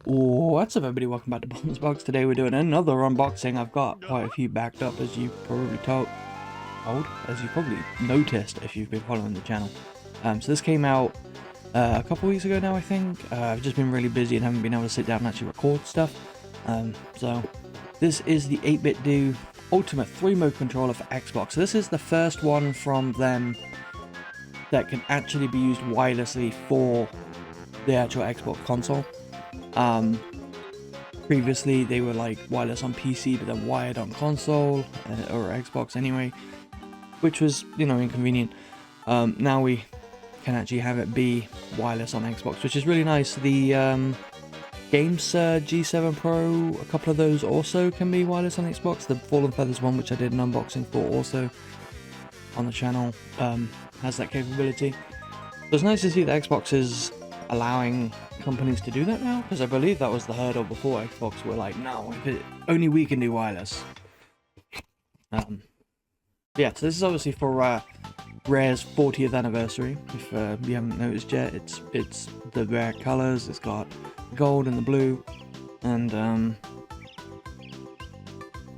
What's up everybody, welcome back to Thumbstick. Today we're doing another unboxing. I've got quite a few backed up, as you probably noticed if you've been following the channel. So this came out a couple weeks ago now, I think. I've just been really busy and haven't been able to sit down and actually record stuff. So this is the 8BitDo Ultimate 3-mode controller for Xbox. So this is the first one from them that can actually be used wirelessly for the actual Xbox console. Previously they were like wireless on PC but then wired on console or Xbox anyway, which was, you know, inconvenient. Now we can actually have it be wireless on Xbox, which is really nice. The GameSir G7 Pro, a couple of those also can be wireless on Xbox. The Fallen Feathers one, which I did an unboxing for also on the channel, has that capability. So it's nice to see that Xbox is allowing companies to do that now, because I believe that was the hurdle before. Xbox were like, no, only we can do wireless. Yeah, so this is obviously for Rare's 40th anniversary. If you haven't noticed yet, it's the Rare colors. It's got the gold and the blue, and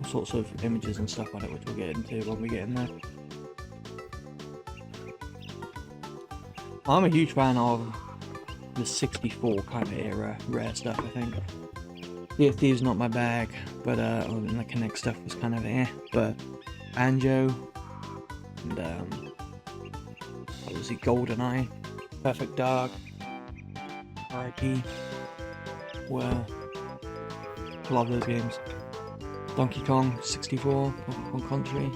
all sorts of images and stuff on it, which we'll get into when we get in there. I'm a huge fan of the 64 kind of era Rare stuff, I think. Yeah, Thieves not my bag, but the Connect stuff was kind of but Banjo, and obviously GoldenEye, Perfect Dark, RIP, were love those games. Donkey Kong 64, Donkey Kong Country.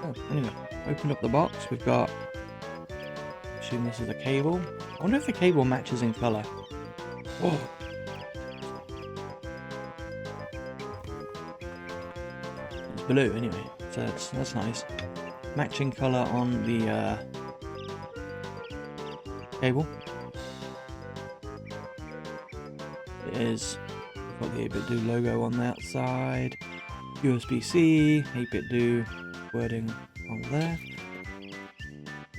Oh, anyway, open up the box, we've got, this is a cable. I wonder if the cable matches in color. Oh. It's blue anyway, so that's nice. Matching color on the cable. It is got the 8BitDo logo on that side. USB-C, 8BitDo wording on there.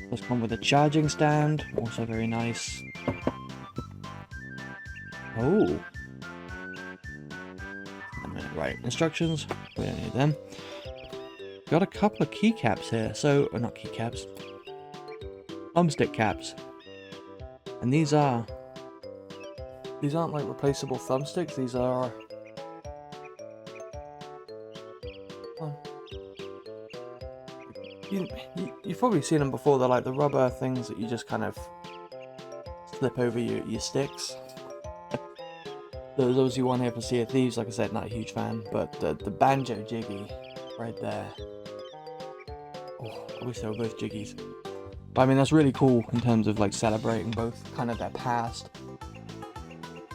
Does come with a charging stand, also very nice. Oh, right, instructions, we don't need them. Got a couple of keycaps here, so, or not keycaps, thumbstick caps, and these aren't like replaceable thumbsticks. These are you've probably seen them before. They're like the rubber things that you just kind of slip over your sticks. There's obviously one here for Sea of Thieves. Like I said, not a huge fan, but the Banjo jiggy right there. Oh, I wish they were both jiggies. But I mean, that's really cool in terms of like celebrating both kind of their past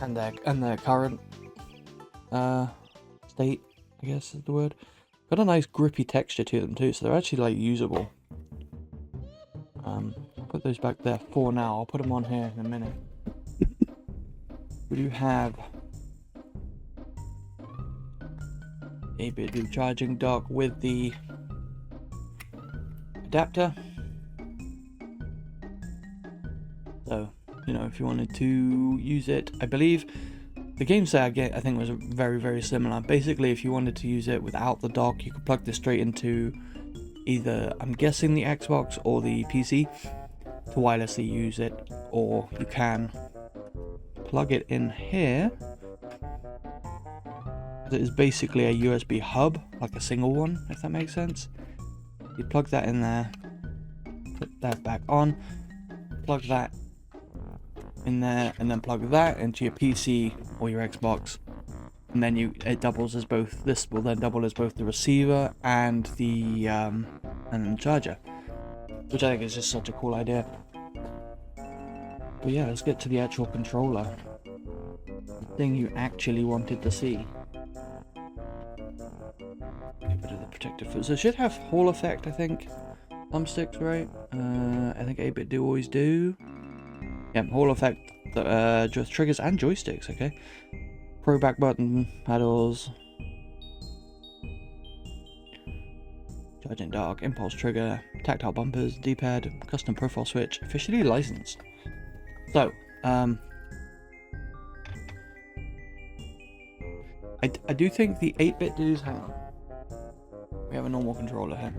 and their current state, I guess is the word. Got a nice grippy texture to them too, so they're actually like usable. I'll put those back there for now. I'll put them on here in a minute. We do have 8BitDo charging dock with the adapter. So, you know, if you wanted to use it, I believe the game set I think was very, very similar. Basically, if you wanted to use it without the dock, you could plug this straight into either, I'm guessing, the Xbox or the PC to wirelessly use it, or you can plug it in here. It is basically a USB hub, like a single one, if that makes sense. You plug that in there, put that back on, plug that in there, and then plug that into your PC or your Xbox, and then it doubles as both. This will then double as both the receiver and the charger, which I think is just such a cool idea. But yeah, let's get to the actual controller, the thing you actually wanted to see. A bit of the protective foot. So it should have Hall effect, I think. Thumbsticks, right? I think 8BitDo always do. Yeah, Hall effect, just triggers and joysticks, okay. Pro back button, paddles, charging dock, impulse trigger, tactile bumpers, D-pad, custom profile switch, officially licensed. So, I do think the 8-bit dudes, hang on. We have a normal controller here.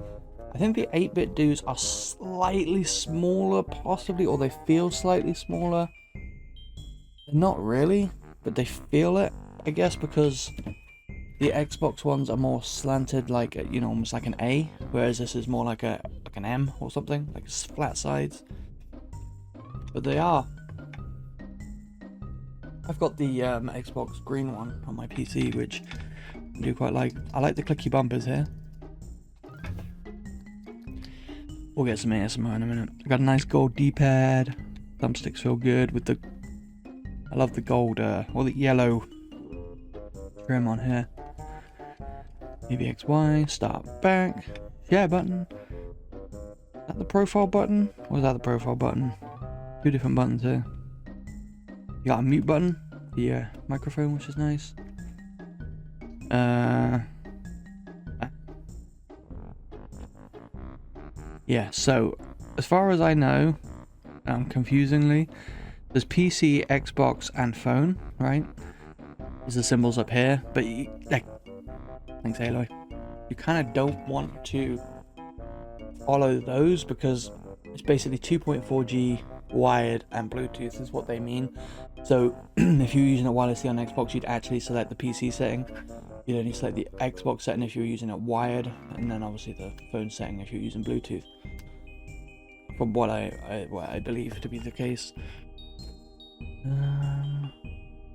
I think the 8-bit dudes are slightly smaller, possibly, or they feel slightly smaller. They're not really, but they feel it, I guess, because the Xbox ones are more slanted, like, you know, almost like an A, whereas this is more like an M or something, like flat sides. But they are. I've got the Xbox green one on my PC, which I do quite like. I like the clicky bumpers here. We'll get some ASMR in a minute. I got a nice gold D-pad. Thumbsticks feel good with the... I love the gold, or the yellow trim on here. Maybe XY, start back, share button. Is that the profile button? Or is that the profile button? Two different buttons here. You got a mute button, the microphone, which is nice. Yeah, so as far as I know, confusingly, there's PC, Xbox, and phone, right? There's the symbols up here, but like, thanks Aloy. You kind of don't want to follow those because it's basically 2.4G wired and Bluetooth is what they mean. So if you're using it wirelessly on Xbox, you'd actually select the PC setting. You'd only select the Xbox setting if you're using it wired, and then obviously the phone setting if you're using Bluetooth. From what I believe to be the case.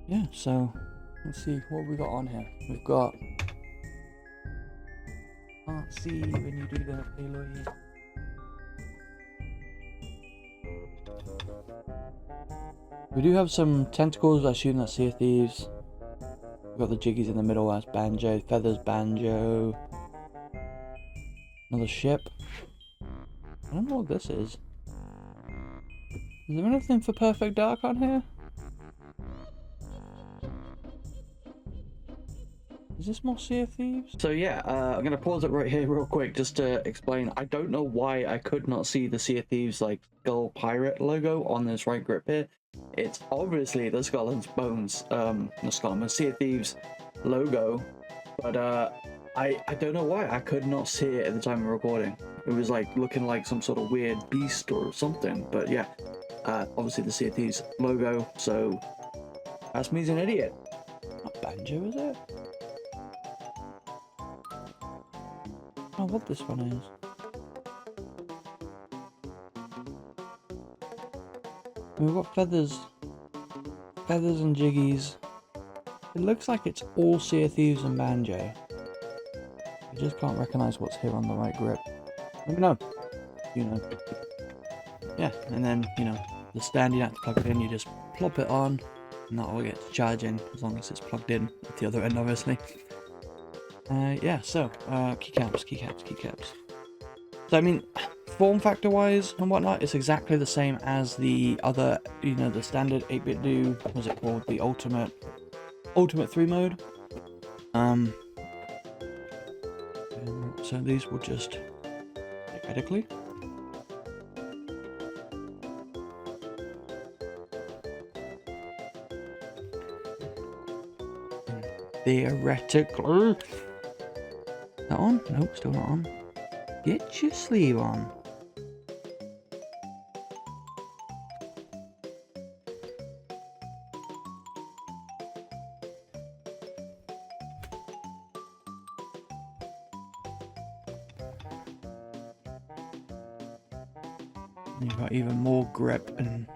Yeah, so let's see what we got on here. We've got... Can't see when you do the Aloy. We do have some tentacles, I assume that's Sea of Thieves. We've got the jiggies in the middle, that's Banjo. Feathers, Banjo. Another ship. I don't know what this is. Is there anything for Perfect Dark on here? Is this more Sea of Thieves? So yeah, I'm going to pause it right here real quick just to explain. I don't know why I could not see the Sea of Thieves like Skull Pirate logo on this right grip here. It's obviously the Skull and Bones, not Skull and Bones, Sea of Thieves logo, but I don't know why I could not see it at the time of recording. It was like looking like some sort of weird beast or something, but yeah, obviously the Sea of Thieves logo, so that's me's an idiot. Not Banjo, is it? Oh, what this one is. We've got feathers and jiggies. It looks like it's all Sea of Thieves and Banjo. I just can't recognize what's here on the right grip. Let me know. You know. Yeah, and then, you know, the stand you don't have to plug it in, you just plop it on, and that will get to charging as long as it's plugged in at the other end, obviously. Yeah, so, keycaps. So, I mean, form factor wise and whatnot, it's exactly the same as the other, you know, the standard 8BitDo, what was it called? The Ultimate 3 mode. So these will just, theoretically, that on? Nope, still not on. Get your sleeve on. You've got even more grip, and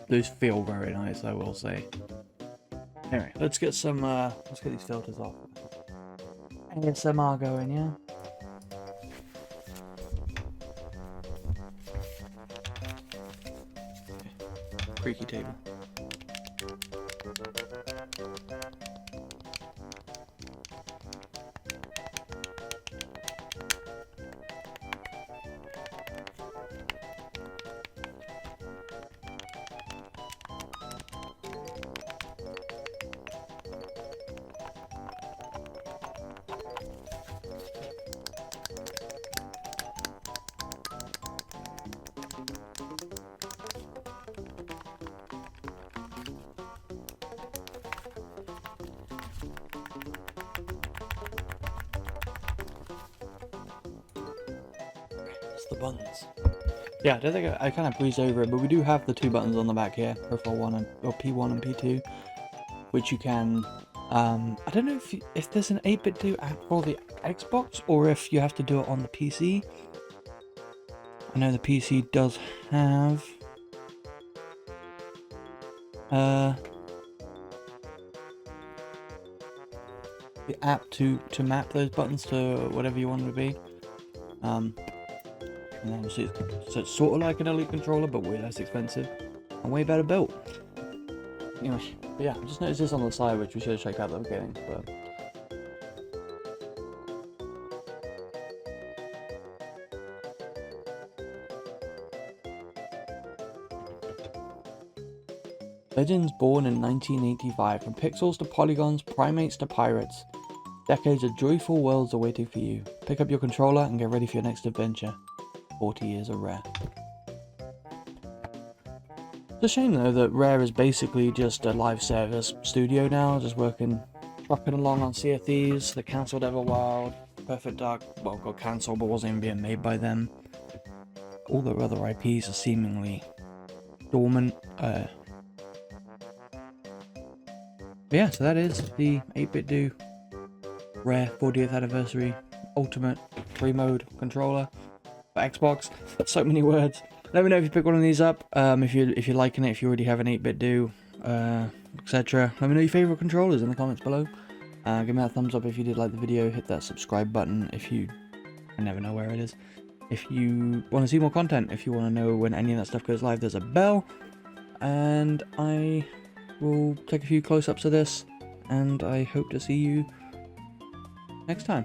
those feel very nice, I will say. Anyway, let's get some, let's get these filters off. ASMR going, yeah? Okay. Creaky table. That's the buttons. Yeah, I don't think I kind of breezed over it, but we do have the 2 buttons on the back here, profile 1 and or P1 and P2, which you can. I don't know if there's an 8BitDo app for the Xbox or if you have to do it on the PC. I know the PC does have the app to map those buttons to whatever you want them to be. And obviously so it's sort of like an Elite controller, but way less expensive and way better built. Anyway, but yeah, I just noticed this on the side, which we should have checked out at the beginning. But Legends born in 1985, from pixels to polygons, primates to pirates. Decades of joyful worlds are waiting for you. Pick up your controller and get ready for your next adventure. 40 years of Rare. It's a shame though that Rare is basically just a live service studio now, just trucking along on Sea of Thieves, the cancelled Everwild, Perfect Dark, well got cancelled but wasn't even being made by them. All their other IPs are seemingly dormant. But yeah, so that is the 8BitDo Rare 40th anniversary Ultimate 3-mode controller for Xbox. So many words. Let me know if you pick one of these up. If you're liking it, if you already have an 8BitDo, etc. Let me know your favorite controllers in the comments below. Give me that thumbs up if you did like the video. Hit that subscribe button if you. I never know where it is. If you want to see more content, if you want to know when any of that stuff goes live, there's a bell. And I will take a few close-ups of this, and I hope to see you next time.